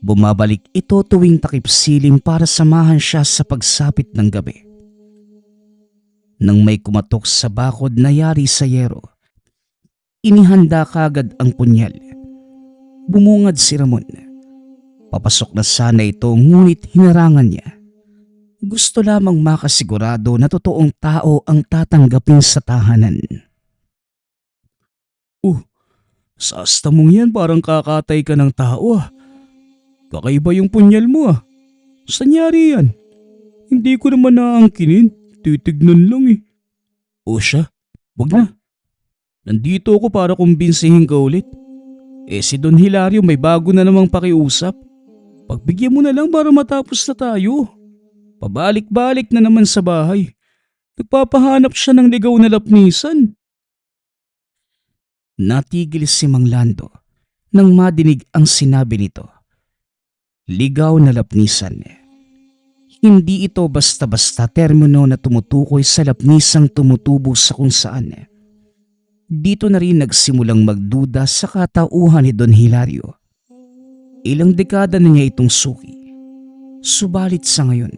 Bumabalik ito tuwing takip silim para samahan siya sa pagsapit ng gabi. Nang may kumatok sa bakod na yari sa yero, inihanda kagad ang punyal. Bumungad si Ramon. Papasok na sana ito ngunit hinarangan niya. Gusto lamang makasigurado na totoong tao ang tatanggapin sa tahanan. Sa asta mong yan parang kakatay ka ng tao ah. Kakaiba yung punyal mo ah. Saan yari yan? Hindi ko naman naangkinin. Titignan lang eh. O siya, wag na. Nandito ako para kumbinsihin ka ulit. Si Don Hilario may bago na namang pakiusap. Pagbigyan mo na lang para matapos na tayo. Pabalik-balik na naman sa bahay. Nagpapahanap siya ng ligaw na lapnisan. Natigil si Mang Lando nang madinig ang sinabi nito. Ligaw na lapnisan. Hindi ito basta-basta termino na tumutukoy sa lapnisang tumutubo sa kung saan. Dito na rin nagsimulang magduda sa katauhan ni Don Hilario. Ilang dekada na niya itong suki. Subalit sa ngayon,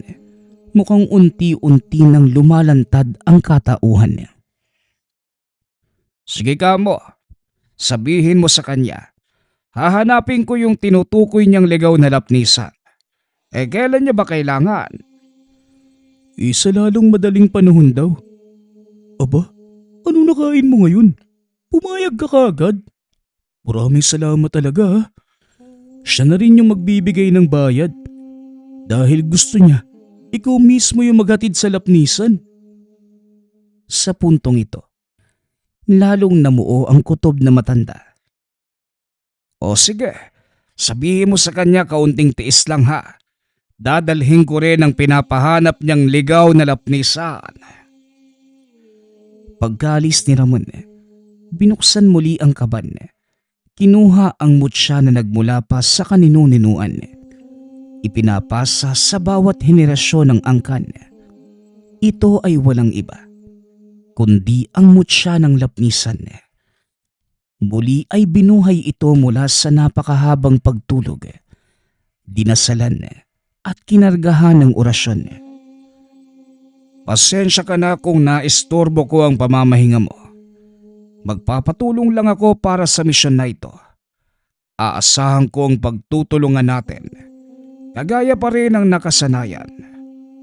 mukhang unti-unti nang lumalantad ang katauhan niya. Sige ka mo, sabihin mo sa kanya. Hahanapin ko yung tinutukoy niyang ligaw na lapnisan. Kailan niya ba kailangan? Sa lalong madaling panahon daw. Aba, ano nakain mo ngayon? Pumayag ka kaagad. Maraming salamat talaga ha. Siya na rin yung magbibigay ng bayad. Dahil gusto niya, ikaw mismo yung maghatid sa lapnisan. Sa puntong ito, lalong namuo ang kutob na matanda. O sige, sabihin mo sa kanya kaunting tiis lang ha. Dadalhin ko rin ang pinapahanap niyang ligaw na lapnisan. Pagkalis ni Ramon, binuksan muli ang kaban. Kinuha ang mutya na nagmula pa sa kaninu-ninuan. Ipinapasa sa bawat henerasyon ng angkan. Ito ay walang iba, kundi ang mutya ng lapnisan. Muli ay binuhay ito mula sa napakahabang pagtulog. Dinasalan at kinargahan ng orasyon. Pasensya ka na kung naistorbo ko ang pamamahinga mo. Magpapatulong lang ako para sa misyon na ito. Aasahan ko ang pagtutulungan natin. Kagaya pa rin ang nakasanayan.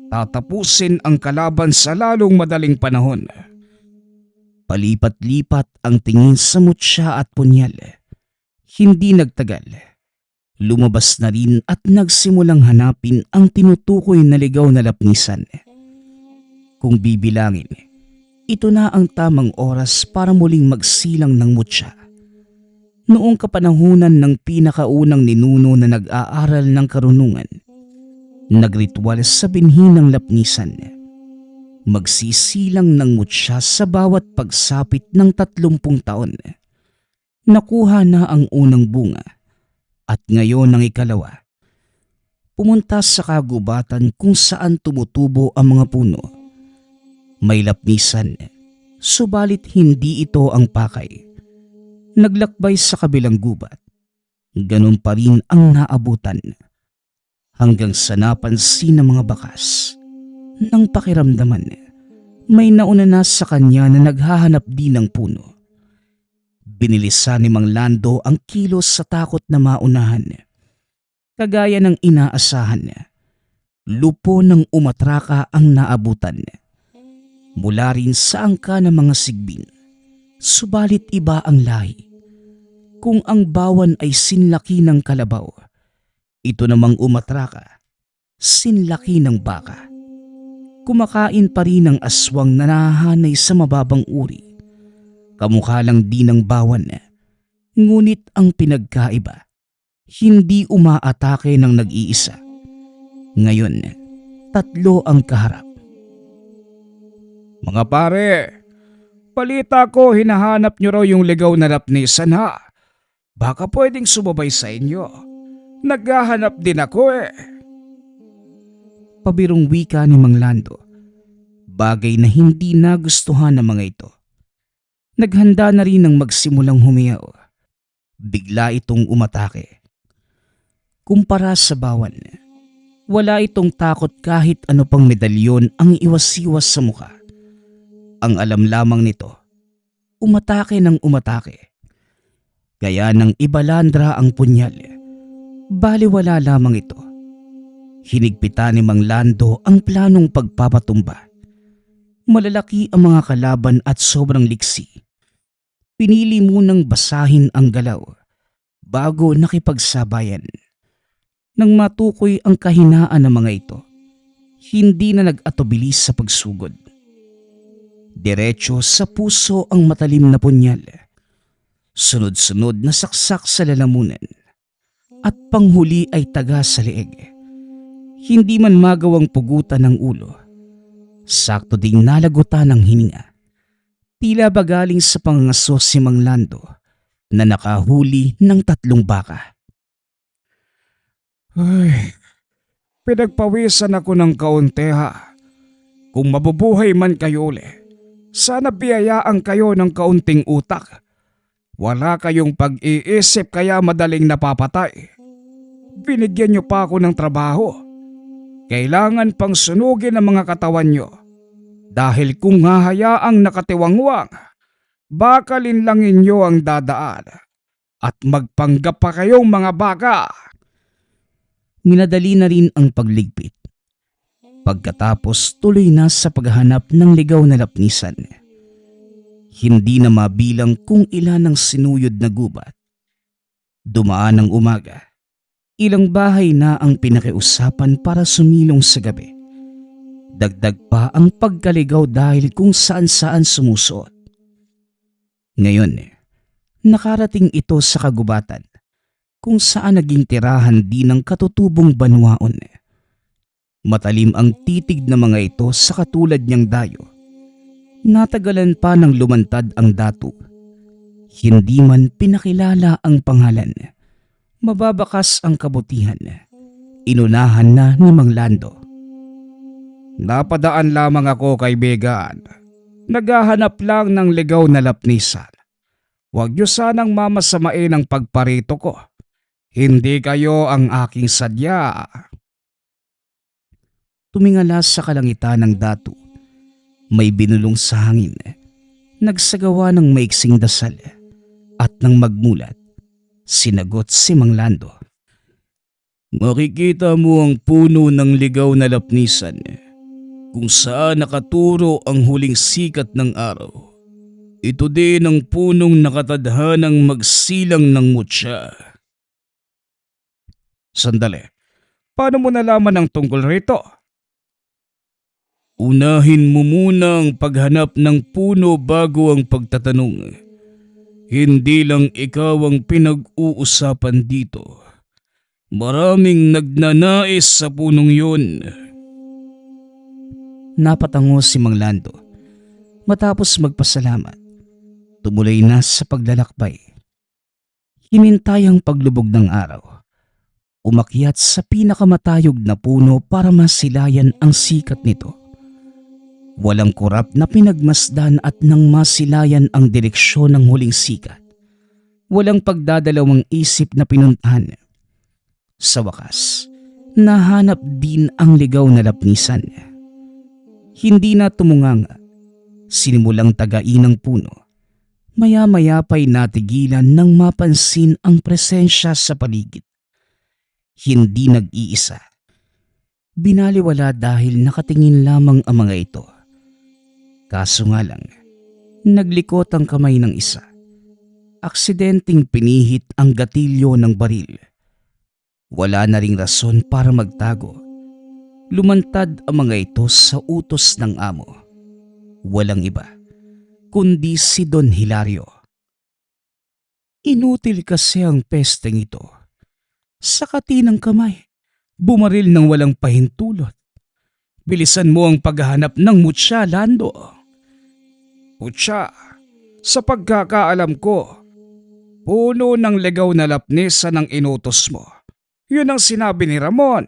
Tatapusin ang kalaban sa lalong madaling panahon. Palipat-lipat ang tingin sa mutya at punyal. Hindi nagtagal. Lumabas na rin at nagsimulang hanapin ang tinutukoy na ligaw na lapnisan. Kung bibilangin, ito na ang tamang oras para muling magsilang ng mutya. Noong kapanahunan ng pinakaunang ninuno na nag-aaral ng karunungan, nagritual sa binhi ng lapnisan. Magsisilang ng mutya sa bawat pagsapit ng 30 taon. Nakuha na ang unang bunga at ngayon ang ikalawa. Pumunta sa kagubatan kung saan tumutubo ang mga puno. May lapnisan, subalit hindi ito ang pakay. naglakbay sa kabilang gubat. Ganun pa rin ang naabutan. Hanggang sa napansin ng mga bakas. Nang pakiramdaman, may nauna na sa kanya na naghahanap din ng puno. Binilisan ni Mang Lando ang kilos sa takot na maunahan. Kagaya ng inaasahan, lupo ng umatraka ang naabutan. Mula rin sa angka ng mga sigbin, subalit iba ang lahi. Kung ang bawan ay sinlaki ng kalabaw, ito namang umatraka, sinlaki ng baka. Kumakain pa rin ang aswang na nahahanay sa mababang uri. Kamukha lang din ng bawan, ngunit ang pinagkaiba, hindi umaatake ng nag-iisa. Ngayon, 3 ang kaharap. Mga pare, balita ko hinahanap nyo raw yung ligaw na lapnisan ha. Baka pwedeng sumabay sa inyo. Naghahanap din ako eh. Pabirong wika ni Mang Lando. Bagay na hindi nagustuhan ng mga ito. Naghanda na rin ng magsimulang humiyaw. Bigla itong umatake. Kumpara sa bawan, wala itong takot kahit ano pang medalyon ang iwas-iwas sa mukha. Ang alam lamang nito, umatake ng umatake. Kaya nang ibalandra ang punyal, baliwala lamang ito. Hinigpitan ni Mang Lando ang planong pagpapatumba. Malalaki ang mga kalaban at sobrang liksi. Pinili munang basahin ang galaw bago nakipagsabayan. Nang matukoy ang kahinaan ng mga ito, hindi na nag-atubili sa pagsugod. Diretso sa puso ang matalim na punyal. Sunod-sunod na saksak sa lalamunan. At panghuli ay taga sa leeg. Hindi man magawang pugutan ng ulo. Sakto ding nalagutan ng hininga. Tila ba galing sa pangangaso si Mang Lando na nakahuli ng 3 baka. Ay, pinagpawisan ako ng kaunti ha. Kung mabubuhay man kayo uli, sana biyayaan kayo ng kaunting utak. Wala kayong pag-iisip kaya madaling napapatay. Binigyan niyo pa ako ng trabaho. Kailangan pang sunugin ang mga katawan niyo. Dahil kung hahayaang nakatiwangwang, baka linlangin niyo ang dadaan. At magpanggap pa kayong mga baka. Minadali na rin ang pagligpit. Pagkatapos tuloy na sa paghahanap ng ligaw na lapnisan. Hindi na mabilang kung ilan ang sinuyod na gubat. Dumaan ang umaga. Ilang bahay na ang pinakiusapan para sumilong sa gabi. Dagdag pa ang pagkaligaw dahil kung saan-saan sumusuot. Ngayon, nakarating ito sa kagubatan kung saan naging tirahan din ng katutubong banwaon. Matalim ang titig ng mga ito sa katulad niyang dayo. Natagalan pa ng lumantad ang datu. Hindi man pinakilala ang pangalan. Mababakas ang kabutihan. Inunahan na ni Mang Lando. Napadaan lamang ako kaibigan. Naghahanap lang ng ligaw na lapnisan. Huwag niyo sanang mamasamain ang pagparito ko. Hindi kayo ang aking sadya. Tumingala sa kalangitan ng datu. May binulong sa hangin. Nagsagawa ng maiksing dasal. At nang magmulat, sinagot si Mang Lando. Makikita mo ang puno ng ligaw na lapnisan kung saan nakaturo ang huling sikat ng araw. Ito din ang punong nakatadhanang magsilang ng mutya. Sandali, paano mo nalaman ang tungkol rito? Unahin mo muna ang paghanap ng puno bago ang pagtatanong. Hindi lang ikaw ang pinag-uusapan dito. Maraming nagnanais sa punong yun. Napatango si Mang Lando. Matapos magpasalamat, tumuloy na sa paglalakbay. Hinintay ang paglubog ng araw. Umakyat sa pinakamatayog na puno para masilayan ang sikat nito. Walang kurap na pinagmasdan at nang masilayan ang direksyon ng huling sikat. Walang pagdadalawang isip na pinuntahan. Sa wakas, nahanap din ang ligaw na lapnisan. Hindi na tumunganga. Sinimulang tagain ng puno. Maya-maya pa'y natigilan nang mapansin ang presensya sa paligid. Hindi nag-iisa. Binaliwala dahil nakatingin lamang ang mga ito. Kaso nga lang, naglikot ang kamay ng isa. Aksidenteng pinihit ang gatilyo ng baril. Wala na ring rason para magtago. Lumantad ang mga ito sa utos ng amo. Walang iba, kundi si Don Hilario. Inutil kasi ang pesteng ito. Sa katinang kamay, bumaril ng walang pahintulot. Bilisan mo ang paghahanap ng mutya, Lando. Putya, sa pagkakaalam ko, puno ng legaw na lapnisan ang inutos mo. Yun ang sinabi ni Ramon.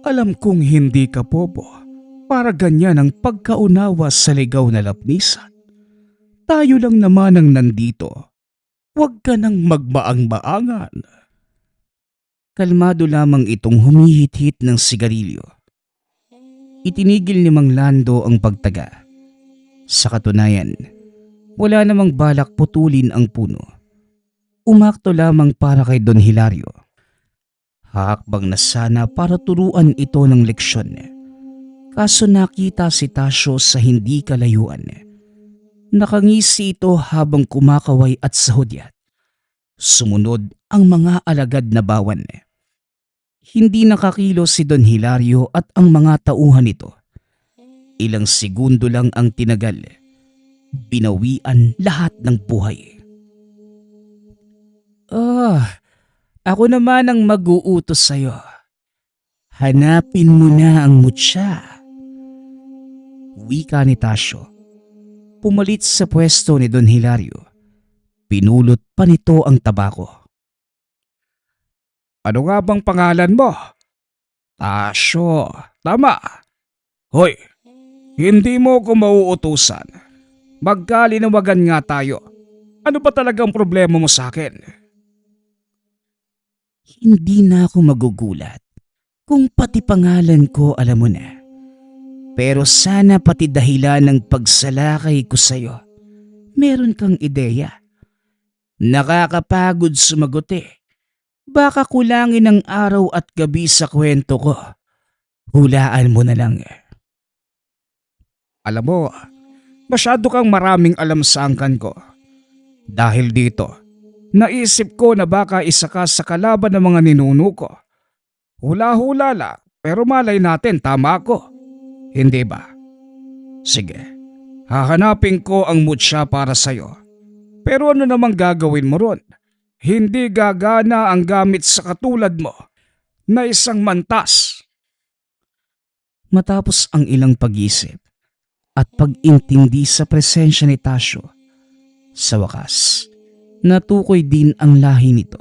Alam kong hindi ka bobo. Para ganyan ang pagkaunawa sa ligaw na lapnisan. Tayo lang naman ang nandito. Huwag ka nang magbaang-baangan. Kalmado lamang itong humihit-hit ng sigarilyo. Itinigil ni Mang Lando ang pagtaga. Sa katunayan, wala namang balak putulin ang puno. Umakto lamang para kay Don Hilario. Hakbang na sana para turuan ito ng leksyon. Kaso nakita si Tasyo sa hindi kalayuan. Nakangisi ito habang kumakaway at sahudyat. Sumunod ang mga alagad na bawan. Hindi nakakilo si Don Hilario at ang mga tauhan nito. Ilang segundo lang ang tinagal. Binawian lahat ng buhay. Ako naman ang mag-uutos sa'yo. Hanapin mo na ang mutya. Wika ni Tasyo. Pumalit sa pwesto ni Don Hilario. Pinulot pa nito ang tabako. Ano nga bang pangalan mo? Tasyo, tama. Hoy, hindi mo ko mauutusan. Magkalinawagan nga tayo. Ano ba talagang problema mo sa akin? Hindi na ako magugulat kung pati pangalan ko alam mo na. Pero sana pati dahilan ng pagsalakay ko sa'yo, meron kang ideya. Nakakapagod sumagot eh. Baka kulangin ang araw at gabi sa kwento ko. Hulaan mo na lang. Alam mo, masyado kang maraming alam sa angkan ko. Dahil dito, naisip ko na baka isa ka sa kalaban ng mga ninuno ko. Hula-hula lang, pero malay natin tama ako. Hindi ba? Sige, hahanapin ko ang mutya para sa'yo. Pero ano namang gagawin mo ron? Hindi gagana ang gamit sa katulad mo na isang mantas. Matapos ang ilang pag-isip at pag-intindi sa presensya ni Tasyo, sa wakas, natukoy din ang lahi nito.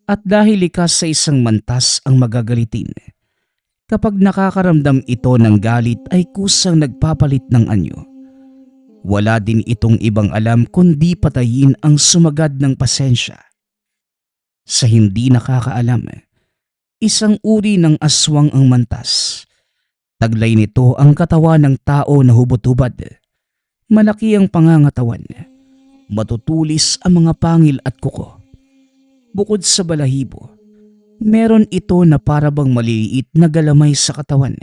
At dahil likas sa isang mantas ang magagalitin, kapag nakakaramdam ito ng galit ay kusang nagpapalit ng anyo. Wala din itong ibang alam kundi patayin ang sumagad ng pasensya. Sa hindi nakakaalam, isang uri ng aswang ang mantas. Taglay nito ang katawan ng tao na hubot-hubad. Malaki ang pangangatawan. Matutulis ang mga pangil at kuko. Bukod sa balahibo, meron ito na parabang maliliit na galamay sa katawan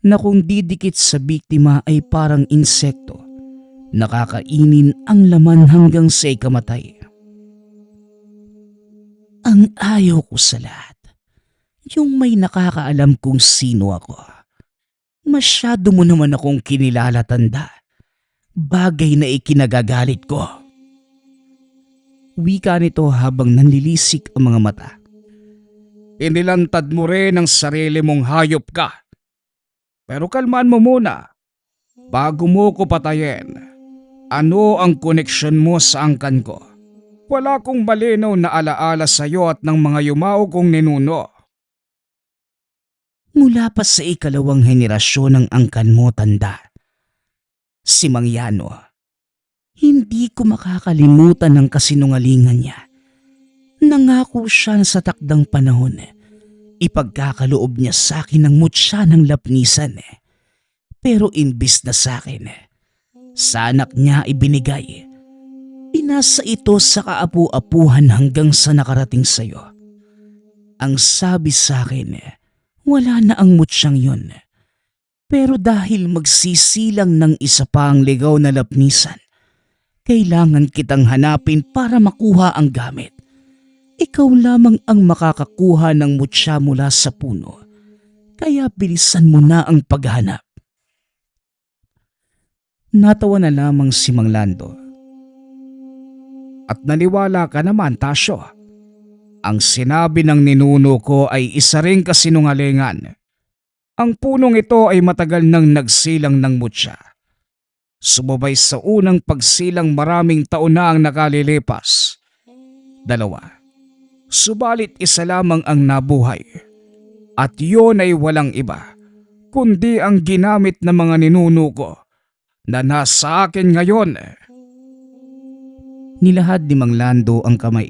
na kung didikit sa biktima ay parang insekto. Nakakainin ang laman hanggang sa ikamatay. Ang ayaw ko sa lahat, yung may nakakaalam kung sino ako. Masyado mo naman akong kinilala, tanda. Bagay na ikinagagalit ko. Wika nito habang nanlilisik ang mga mata. Inilantad mo rin ang sarili mong hayop ka. Pero kalmaan mo muna. Bago mo ko patayin, ano ang koneksyon mo sa angkan ko? Wala kong malinaw na alaala sa iyo at ng mga yumao kong ninuno. Mula pa sa ikalawang henerasyon ng angkan mo, tanda. Si Mang Yano. Hindi ko makakalimutan ang kasinungalingan niya. Nangako siya na sa takdang panahon, ipagkakaloob niya sa akin ang mutya ng lapnisan. Pero imbis na sa akin, sa anak niya ibinigay. Pinasa ito sa kaapu-apuhan hanggang sa nakarating sa'yo. Ang sabi sa akin, wala na ang mutsyang yun. Pero dahil magsisilang ng isa pa ang ligaw na lapnisan, kailangan kitang hanapin para makuha ang gamit. Ikaw lamang ang makakakuha ng mutya mula sa puno. Kaya bilisan mo na ang paghanap. Natawa na lamang si Mang Lando. At naniwala ka naman, Tasyo. Ang sinabi ng ninuno ko ay isa ring kasinungalingan. Ang punong ito ay matagal nang nagsilang ng mutya. Sumabay sa unang pagsilang maraming taon na ang nakalilipas. 2. Subalit isa lamang ang nabuhay. At yun ay walang iba, kundi ang ginamit ng mga ninuno ko na nasa akin ngayon. Nilahad ni Mang Lando ang kamay.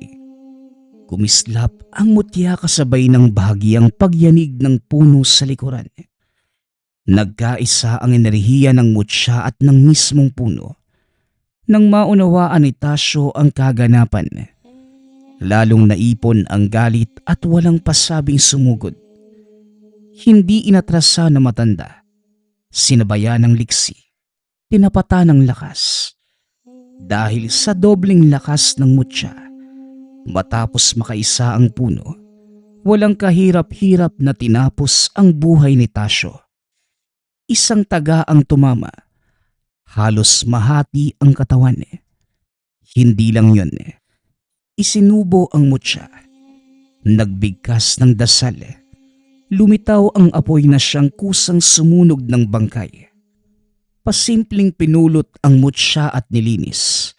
Kumislap ang mutya kasabay ng bahagyang pagyanig ng puno sa likuran. Nagkaisa ang enerhiya ng mutya at ng mismong puno. Nang maunawaan ni Tasyo ang kaganapan, lalong naipon ang galit at walang pasabing sumugod. Hindi inatrasa na matanda. Sinabayan ng liksi. Tinapata ng lakas. Dahil sa dobleng lakas ng mutya, matapos makaisa ang puno, walang kahirap-hirap na tinapos ang buhay ni Tasyo. Isang taga ang tumama. Halos mahati ang katawan. Hindi lang yun. Isinubo ang mutya. Nagbigkas ng dasal. Lumitaw ang apoy na siyang kusang sumunog ng bangkay. Pasimpleng pinulot ang mutya at nilinis.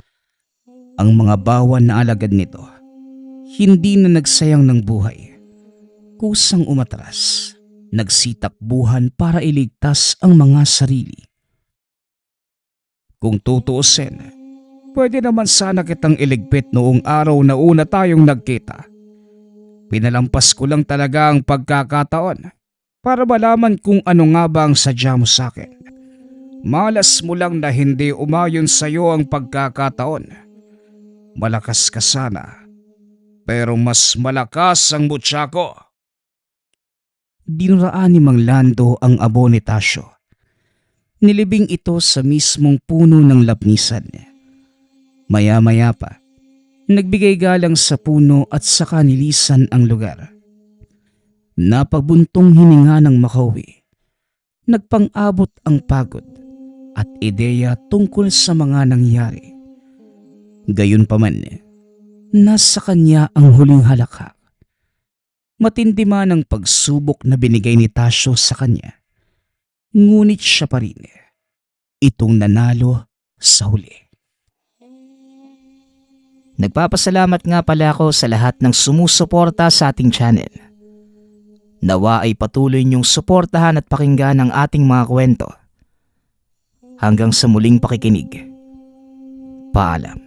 Ang mga bawan na alagad nito, hindi na nagsayang ng buhay. Kusang umatras. Nagsitakbuhan para iligtas ang mga sarili. Kung tutuusin, pwede naman sana kitang iligpit noong araw na una tayong nagkita. Pinalampas ko lang talaga ang pagkakataon para malaman kung ano nga ba ang sadya mo sa akin. Malas mo lang na hindi umayon sa iyo ang pagkakataon. Malakas ka sana, pero mas malakas ang mutya ko. Dinuraan ni Mang Lando ang abo ni Tasyo. Nilibing ito sa mismong puno ng lapnisan. Maya-maya pa, nagbigay galang sa puno at sa kanilisan ang lugar. Napagbuntong hininga ng makauwi. Nagpang-abot ang pagod at ideya tungkol sa mga nangyari. Gayunpaman, nasa kanya ang huling halakhak. Matindi man ang pagsubok na binigay ni Tasyo sa kanya, ngunit siya pa rin itong nanalo sa huli. Nagpapasalamat nga pala ako sa lahat ng sumusuporta sa ating channel. Nawa ay patuloy niyong suportahan at pakinggan ang ating mga kwento. Hanggang sa muling pakikinig. Paalam.